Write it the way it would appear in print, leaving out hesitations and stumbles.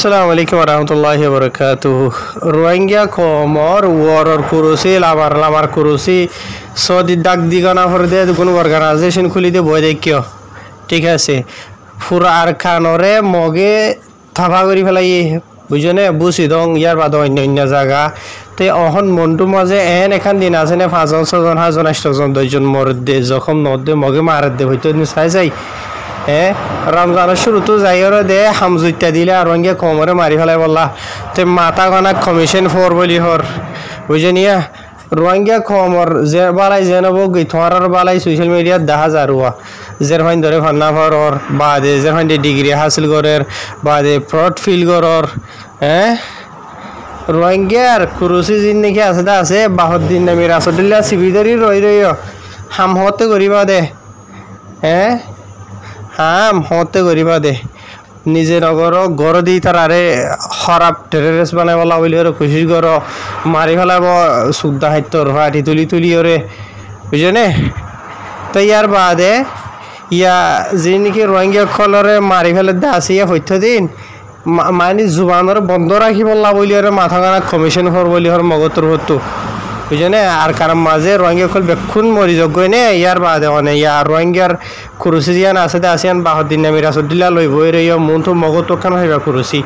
আসসালামু আলাইকুম রহমতুল্লাহি বরকাতুহ রোহিঙ্গা কমর ওয়ারর কুরুসি লামার কুরুসি সৌদি ডাক দিগানা ফর দে কোন অর্গানাইজেশন খুলি দে বই দেখিও ঠিক আছে পুরা আর খানরে মগে থাবা করি ফেলাই বুঝনে বুঝি দং ইয়ার বাদ অন্য জায়গা তে অহন মনটু মাঝে এন এখান দিন আছে না 5 জন 6 জন 7 জন 8 জন 10 জন মর দে যখন নদে মগে মার দে হইতো চাই যাই রমজানের শুরুতো যাইরে দে হামজুইতা দিলে আর রঙে কমরে মারি ফেলাই বললা তে মাথা গানা কমিশন ফর বলি হর বুঝনিয়া রোহিঙ্গা কমর যে বালাই জেনব গই থরার বালাই সোশ্যাল মিডিয়া দেখা যারুয়া জের ফাইন ধরে ফান্না ফরর বাদে জের ফাইন ডিগ্রি হাসিল করের বাদে ফ্রড ফিল করর রোহিঙ্গার কুরুসি জিন নাকি আছে দা আছে 72 দিন নামি রাসদুল্লাহ সিবিদারি রই হাম হতে করিবা দে হাম হতে করিবা দে নিজে নগর গড় দি তারে খারাপ টেররিস্ট বানাই বলা বলি ওরে খুশি কর মারি ফেলাব সুদ্দা হাইতর হাঁটি তুলি ওরে বুঝনে তো ইয়ার বাদে ইয়া যে নাকি রোহিঙ্গা কলরে মারি ফেলে দা আছে ইয়া হইত দিন মানে জুবানরে বন্ধ রাখি বললা বলি ওরে মাথা গানা কমিশন ফর বলি ওর মগতর হতো বুঝনে আর কারণ মাঝে রোহিঙ্গা কল বেক্ষণ মরি যোগ্য নে ইয়ার বাদে মানে ইয়ার রোহিঙ্গার কুরুসি জিয়ান আছে আসিয়ান 72 দিন নামি রাসদুল্লাহ লইব এর মন তো মগত খান হইবা কুরুসি